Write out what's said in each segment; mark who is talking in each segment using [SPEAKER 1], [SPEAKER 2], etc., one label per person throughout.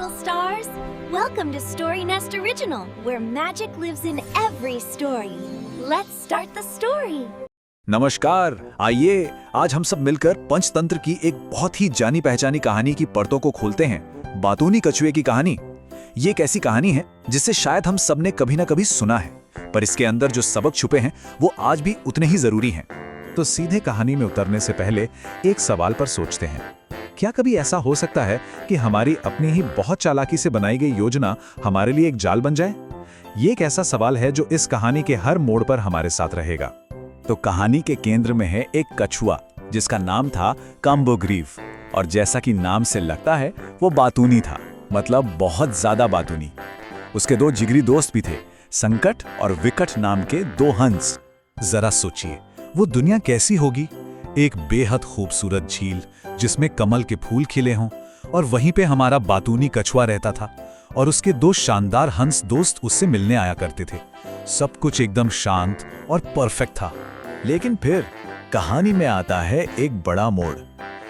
[SPEAKER 1] little stars. Welcome to Story Nest Original, where magic lives in every story. Let's start the story.
[SPEAKER 2] नमस्कार, आइए आज हम सब मिलकर पंचतंत्र की एक बहुत ही जानी पहचानी कहानी की परतों को खोलते हैं। बातूनी कछुए की कहानी। ये एक ऐसी कहानी है जिसे शायद हम सब ने कभी ना कभी सुना है, पर इसके अंदर जो सबक छुपे हैं वो आज भी उतने ही जरूरी हैं। तो सीधे कहानी में उतरने से पहले एक सवाल पर सोचते हैं। क्या कभी ऐसा हो सकता है कि हमारी अपनी ही बहुत चालाकी से बनाई गई योजना हमारे लिए एक जाल बन जाए? ये एक ऐसा सवाल है जो इस कहानी के हर मोड़ पर हमारे साथ रहेगा। तो कहानी के केंद्र में है एक कछुआ जिसका नाम था काम्बोग्रीव, और जैसा कि नाम से लगता है वो बातूनी था, मतलब बहुत ज्यादा बातूनी। उसके दो जिगरी दोस्त भी थे, संकट और विकट नाम के दो हंस। जरा सोचिए वो दुनिया कैसी होगी, एक बेहद खूबसूरत झील जिसमें कमल के फूल खिले हों, और वहीं पे हमारा बातूनी कछुआ रहता था और उसके दो शानदार हंस दोस्त उससे मिलने आया करते थे। सब कुछ एकदम शांत और परफेक्ट था। लेकिन फिर कहानी में आता है एक बड़ा मोड़।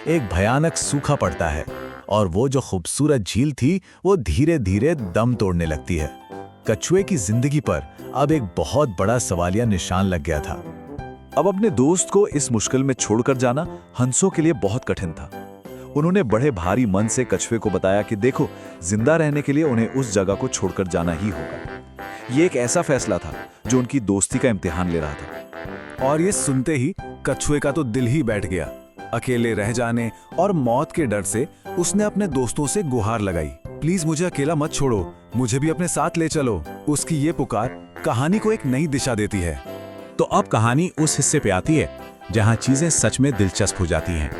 [SPEAKER 2] एक भयानक सूखा पड़ता है और वो जो खूबसूरत झील थी वो धीरे धीरे दम तोड़ने लगती है। कछुए की जिंदगी पर अब एक बहुत बड़ा सवालिया निशान लग गया था। अब अपने दोस्त को इस मुश्किल में छोड़कर जाना हंसों के लिए बहुत कठिन था। उन्होंने बड़े भारी मन से कछुए को बताया कि देखो, जिंदा रहने के लिए उन्हें उस जगह को छोड़कर जाना ही होगा। ये एक ऐसा फैसला था जो उनकी दोस्ती का इम्तिहान ले रहा था। और ये सुनते ही कछुए का तो दिल ही बैठ गया। अकेले रह जाने और मौत के डर से उसने अपने दोस्तों से गुहार लगाई, प्लीज मुझे अकेला मत छोड़ो, मुझे भी अपने साथ ले चलो। उसकी ये पुकार कहानी को एक नई दिशा देती है। तो अब कहानी उस हिस्से पे आती है जहां चीजें सच में दिलचस्प हो जाती हैं।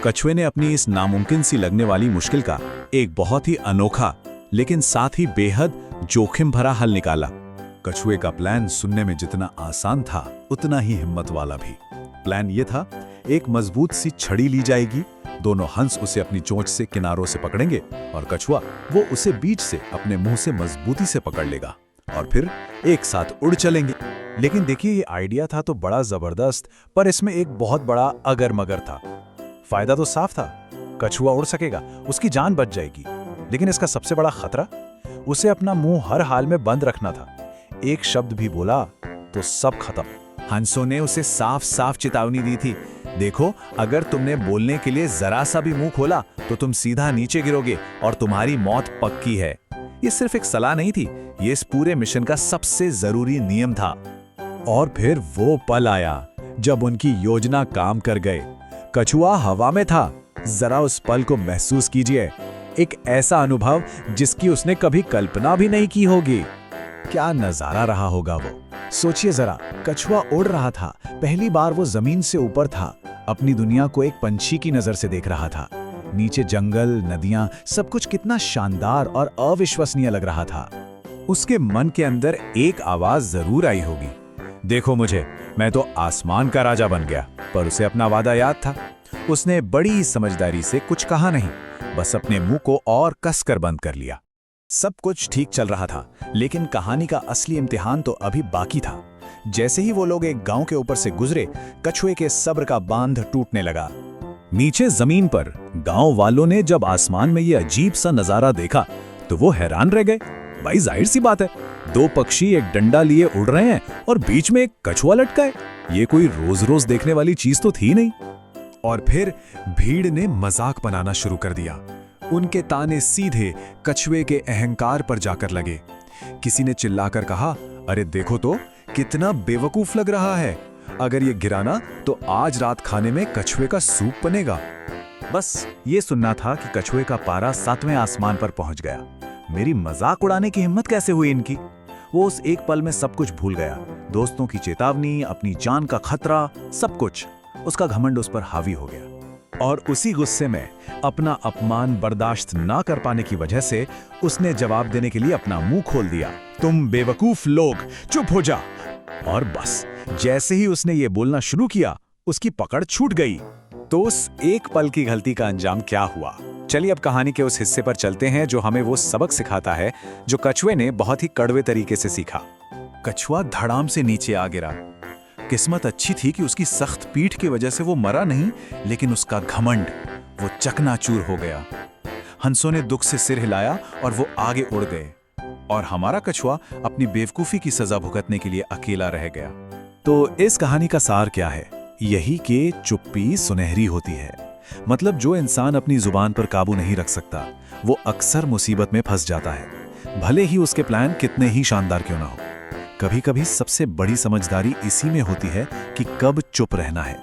[SPEAKER 2] कछुए ने अपनी इस नामुमकिन सी लगने वाली मुश्किल का एक बहुत ही अनोखा लेकिन साथ ही बेहद जोखिम भरा हल निकाला। कछुए का प्लान सुनने में जितना आसान था उतना ही हिम्मत वाला भी। प्लान ये था, एक मजबूत सी छड़ी ली जाएगी, दोनों हंस उसे अपनी चोंच से किनारों से पकड़ेंगे और कछुआ वो उसे बीच से अपने मुंह से मजबूती से पकड़ लेगा और फिर एक साथ उड़ चलेंगे। लेकिन देखिए, ये आइडिया था तो बड़ा जबरदस्त, पर इसमें एक बहुत बड़ा अगर मगर था। फायदा तो साफ था, कछुआ उड़ सकेगा, उसकी जान बच जाएगी। लेकिन इसका सबसे बड़ा खतरा, उसे अपना मुंह हर हाल में बंद रखना था। एक शब्द भी बोला तो सब खत्म। हंसों ने उसे साफ साफ चेतावनी दी थी, देखो, अगर तुमने बोलने के लिए जरा सा भी मुंह खोला तो तुम सीधा नीचे गिरोगे और तुम्हारी मौत पक्की है। ये सिर्फ एक सलाह नहीं थी, ये इस पूरे मिशन का सबसे जरूरी नियम था। और फिर वो पल आया जब उनकी योजना काम कर गए। कछुआ हवा में था। जरा उस पल को महसूस कीजिए, एक ऐसा अनुभव जिसकी उसने कभी कल्पना भी नहीं की होगी। क्या नजारा रहा होगा वो। सोचिए जरा, कछुआ उड़ रहा था, पहली बार वो जमीन से ऊपर था, अपनी दुनिया को एक पंछी की नजर से देख रहा था। नीचे जंगल, नदियां, सब कुछ कितना शानदार और अविश्वसनीय लग रहा था। उसके मन के अंदर एक आवाज जरूर आई होगी, देखो मुझे, मैं तो आसमान का राजा बन गया। पर उसे अपना वादा याद था। उसने बड़ी समझदारी से कुछ कहा नहीं, बस अपने मुंह को और कसकर बंद कर लिया। सब कुछ ठीक चल रहा था, लेकिन कहानी का असली इम्तिहान तो अभी बाकी था। जैसे ही वो लोग एक गांव के ऊपर से गुजरे, कछुए के सब्र का बांध टूटने लगा। नीचे जमीन पर गांव वालों ने जब आसमान में ये अजीब सा नजारा देखा तो वो हैरान रह गए। भाई जाहिर सी बात है, दो पक्षी एक डंडा लिए उड़ रहे हैं और बीच में एक कछुआ लटका है। ये कोई रोज रोज देखने वाली चीज तो थी नहीं। और फिर भीड़ ने मजाक बनाना शुरू कर दिया। उनके ताने सीधे कछुए के अहंकार पर जाकर लगे। किसी ने चिल्लाकर कहा, अरे देखो तो, कितना बेवकूफ लग रहा है, अगर ये गिराना तो आज रात खाने में कछुए का सूप बनेगा। बस ये सुनना था कि कछुए का पारा 7वें आसमान पर पहुंच गया। मेरी मजाक उड़ाने की हिम्मत कैसे हुई इनकी। वो उस एक पल में सब कुछ भूल गया, दोस्तों की चेतावनी, अपनी जान का खतरा, सब कुछ। उसका घमंड उस पर हावी हो गया और उसी गुस्से में अपना अपमान बर्दाश्त ना कर पाने की वजह से उसने जवाब देने के लिए अपना मुंह खोल दिया, तुम बेवकूफ लोग चुप हो जा। और बस जैसे ही उसने ये बोलना शुरू किया, उसकी पकड़ छूट गई। तो उस एक पल की गलती का अंजाम क्या हुआ? चलिए अब कहानी के उस हिस्से पर चलते हैं जो हमें वो सबक सिखाता है जो कछुए ने बहुत ही कड़वे तरीके से सीखा। कछुआ धड़ाम से नीचे आ गिरा। किस्मत अच्छी थी कि उसकी सख्त पीठ की वजह से वो मरा नहीं, लेकिन उसका घमंड, वो चकनाचूर हो गया। हंसों ने दुख से सिर हिलाया और वो आगे उड़ गए और हमारा कछुआ अपनी बेवकूफी की सजा भुगतने के लिए अकेला रह गया। तो इस कहानी का सार क्या है? यही कि चुप्पी सुनहरी होती है। मतलब जो इंसान अपनी जुबान पर काबू नहीं रख सकता वो अक्सर मुसीबत में फंस जाता है, भले ही उसके प्लान कितने ही शानदार क्यों ना हो। कभी कभी सबसे बड़ी समझदारी इसी में होती है कि कब चुप रहना है।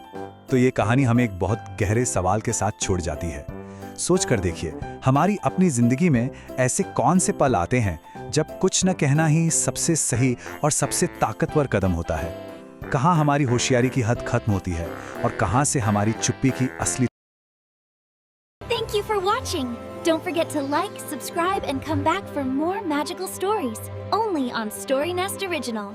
[SPEAKER 2] तो ये कहानी हमें एक बहुत गहरे सवाल के साथ छोड़ जाती है। सोच कर देखिए, हमारी अपनी जिंदगी में ऐसे कौन से पल आते हैं जब कुछ न कहना ही सबसे सही और सबसे ताकतवर कदम होता है? कहाँ हमारी होशियारी की हद खत्म होती है और कहाँ से हमारी चुप्पी की असली।
[SPEAKER 1] Thank you for watching. Don't forget to like, subscribe, and come back for more magical stories. Only on Story Nest Original.